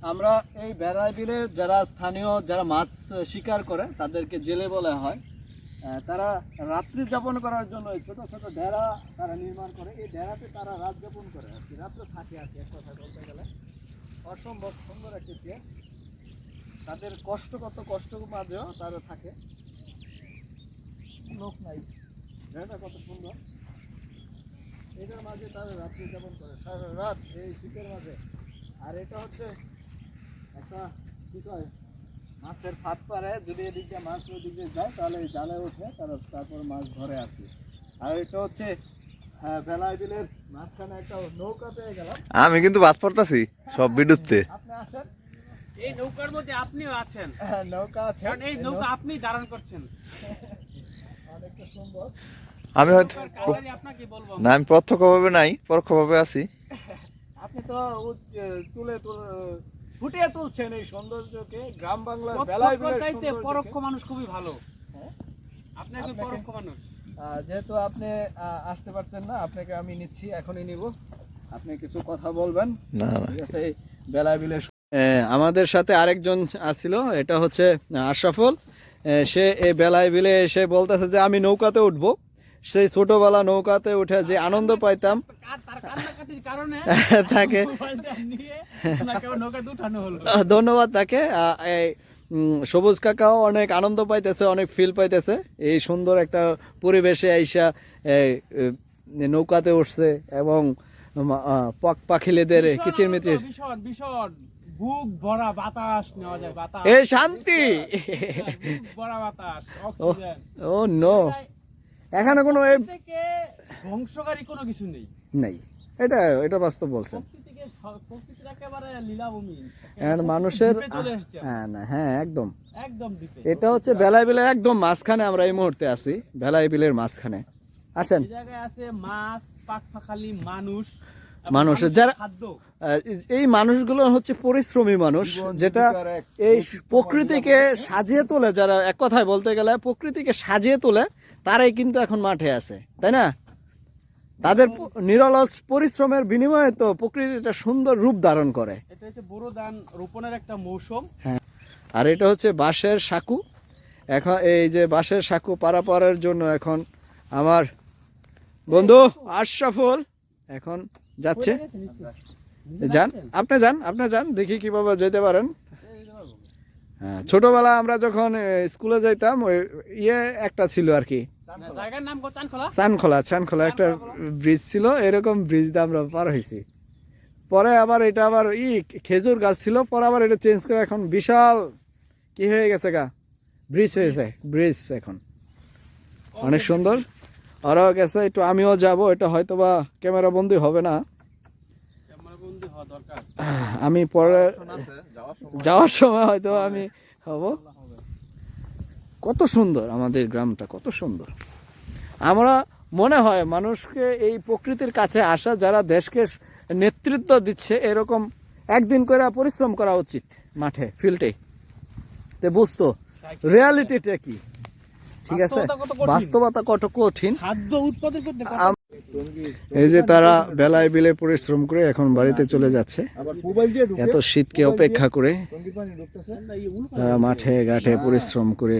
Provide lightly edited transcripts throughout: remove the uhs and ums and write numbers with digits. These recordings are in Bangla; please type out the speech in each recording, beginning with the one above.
আমরা এই বেড়াই বিলে যারা স্থানীয় যারা মাছ শিকার করে তাদেরকে জেলে বলা হয়। তারা রাত্রি যাপন করার জন্য ছোট ছোট ডেরা তারা নির্মাণ করে। এই ডেরাতে তারা রাত যাপন করে আর কি, রাত্রে থাকে আর কি, এক কথা বলতে গেলে। অসম্ভব সুন্দর একটি প্লেস। তাদের কত কষ্ট মাঝেও তারা থাকে, লোক নাই। ডেরাটা কত সুন্দর, এটার মাঝে তারা রাত্রি যাপন করে সারা রাত এই শীতের মাঝে। আর এটা হচ্ছে একটা কি কয় মাছের ফাঁদ পারে, যদি এদিকে মাছ ওদিকে যায় তাহলে এই জালে ওঠে, তারা তারপর মাছ ধরে আর কি। আর এটা হচ্ছে বেলাই বিলের মাঝখানে একটা নৌকা পেয়ে গেলাম। আমি কিন্তু বাস পড়তাছি সব ভিডিওতে। আপনি আসেন, এই নৌকার মধ্যে আপনিও আছেন। নৌকা আছে, কারণ এই নৌকা আপনি ধারণ করছেন। অনেকটা সুন্দর। আমি হয়তো আপনাকে বলবো না, আমি প্রত্যক্ষভাবে নাই, পরোক্ষভাবে আছি। আপনি তো তুলে ফুটিয়ে তুলছেন এই সৌন্দর্যকে, গ্রাম বাংলার বেলাই বিলের চাইতে সৌন্দর্যকে। পরোক্ষ মানুষ খুবই ভালো। হ্যাঁ? আপনি একজন পরোক্ষ মানুষ। যেহেতু আপনি আসতে পারছেন না, আপনাকে আমি নিচ্ছি, এখনই নিব। আপনি কিছু কথা বলবেন। না না, ঠিক আছে। এই বেলাই বিলের আমাদের সাথে আরেকজন আছিল, এটা হচ্ছে আশরাফুল। সে এই বেলাই বিলে এসে বলতেছে যে আমি নৌকাতে উঠবো। সেই ছোটবেলা নৌকাতে উঠে যে আনন্দ পাইতাম তার কান্নাকাটির কারণে তাকে নিয়ে ওনাকে নৌকাতে উঠানো হলো। ধন্যবাদ তাকে। এই সবুজ কাকাও অনেক আনন্দ পাইতেছে, অনেক ফিল পাইতেছে এই সুন্দর একটা পরিবেশে আইসা নৌকাতে উঠছে এবং পাখিলেদের কিচিরমিচির ভীষণ ভীষণ বুক ভরা বাতাস নেওয়া যায়, বাতাস এ শান্তি, বুক ভরা বাতাস, অক্সিজেন। ও নো, এখানে কোনো থেকে ধ্বংসকারী কোনো কিছু নেই। নেই, এটা বাস্তব বলছেন। প্রকৃতির একেবারে লীলাভূমি, মানুষের চলে এসেছে। হ্যাঁ একদম একদম দ্বীপে। এটা হচ্ছে বেলাই বিলের একদম মাঝখানে আমরা এই মুহূর্তে আছি, বেলাই বিলের মাঝখানে। আসেন। এই জায়গায় আছে মাছ, পাখপাখালি, মানুষ, মানুষের যারা খাদ্য। এই মানুষগুলো হচ্ছে পরিশ্রমী মানুষ, যেটা এই প্রকৃতিকে সাজিয়ে তোলে। যারা এক কথায় বলতে গেলে প্রকৃতিকে সাজিয়ে তোলে, তারাই কিন্তু এখন মাঠে আছে, তাই না? তাদের নিরলস পরিশ্রমের বিনিময়ে তো প্রকৃতিটা সুন্দর রূপ ধারণ করে। এটা হচ্ছে বোরো ধান রোপণের একটা মৌসুম। হ্যাঁ, আর এটা হচ্ছে বাঁশের সাঁকু। এখন এই যে বাঁশের সাঁকু পারাপারের জন্য এখন আমার বন্ধু আশরাফুল এখন যাচ্ছে। আপনি যান, দেখি কিভাবে যেতে পারেন। হ্যাঁ, ছোটবেলা আমরা যখন স্কুলে যাইতাম ওই একটা ছিল আর কি, জায়গার নাম চানখোলা একটা ব্রিজ ছিল, এরকম ব্রিজ দিয়ে আমরা পার হয়েছি। পরে আবার এটা আবার খেজুর গাছ ছিল, পরে আবার এটা চেঞ্জ করে এখন বিশাল কি হয়ে গেছে ব্রিজ হয়েছে, ব্রিজ এখন অনেক সুন্দর। ওরাও গেছে, একটু আমিও যাব। এটা হয়তো বা ক্যামেরা বন্দি হবে না, আমি পরে যাওয়ার সময় হয়তো আমি হব। কত সুন্দর আমাদের গ্রামটা, কত সুন্দর। আমরা মনে হয় মানুষকে এই প্রকৃতির কাছে আসা, যারা দেশকে নেতৃত্ব দিচ্ছে, এরকম একদিন করে পরিশ্রম করা উচিত মাঠে, ফিল্ডে, তে বুঝতো রিয়ালিটিটা কি। ঠিক আছে, বাস্তবতা কত কঠিন। খাদ্য উৎপাদন করতে এই যে তারা বেলায় বিলে পরিশ্রম করে এখন বাড়িতে চলে যাচ্ছে, এত শীতকে অপেক্ষা করে তারা মাঠে ঘাটে পরিশ্রম করে।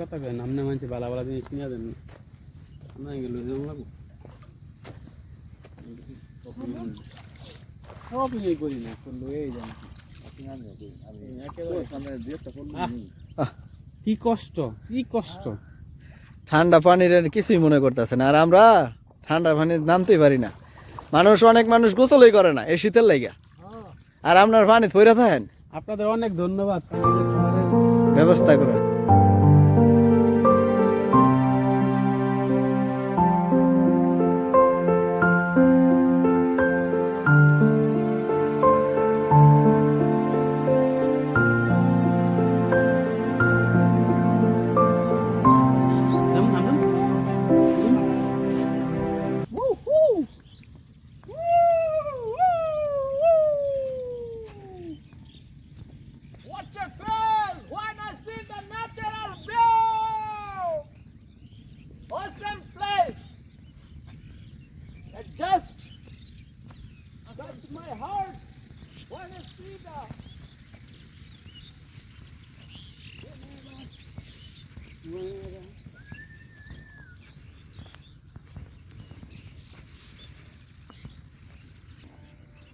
কথা কেন আমনে মানছে বালা বালা জিনিস কিনে দেন না গেল সব ইয়ে করি না, করলো এই জানি কি কষ্ট, কি কষ্ট। ঠান্ডা পানির কিছুই মনে করতেছে না, আর আমরা ঠান্ডা পানি নামতেই পারি না। অনেক মানুষ গোসলই করে না এই শীতের লাইগা, আর আপনার পানি পইরা থাকেন। আপনাদের অনেক ধন্যবাদ, ব্যবস্থা করে।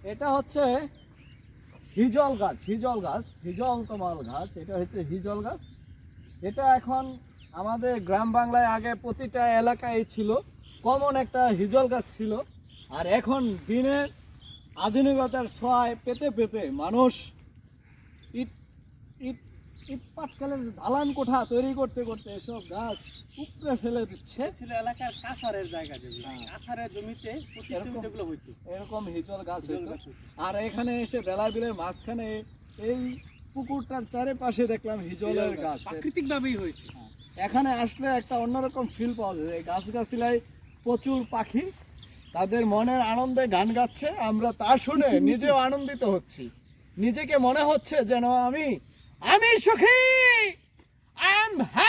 এটা হচ্ছে হিজল গাছ, হিজল তমাল গাছ। এটা হচ্ছে হিজল গাছ। এটা এখন আমাদের গ্রাম বাংলায় আগে প্রতিটা এলাকায় ছিল, কমন একটা হিজল গাছ ছিল। আর এখন দিনের আধুনিকতার ছোঁয়ায় পেতে পেতে মানুষ ইট ইট ইট পাটকেলের দালান কোঠা তৈরি করতে করতে এসব গাছ উপড়ে ফেলে দিচ্ছে। ছিল এলাকার কাছারের জায়গা যেগুলো, হ্যাঁ। কাছারের জমিতে এরকম- যেগুলো হইতো এরকম হিজল গাছ হিজল হইতো। গাছ হইতো। আর এখানে এসে বেলা বিলের মাঝখানে এই পুকুরটার চারিপাশে দেখলাম হিজলের গাছ। প্রাকৃতিক ভাবেই হয়েছে। এখানে আসলে একটা অন্যরকম ফিল পাওয়া যায়। এই গাছগাছিলায় প্রচুর পাখি, তাদের মনের আনন্দে গান গাচ্ছে, আমরা তা শুনে নিজেও আনন্দিত হচ্ছি। নিজেকে মনে হচ্ছে যেন আমি সুখী, আই এম হ্যাপি।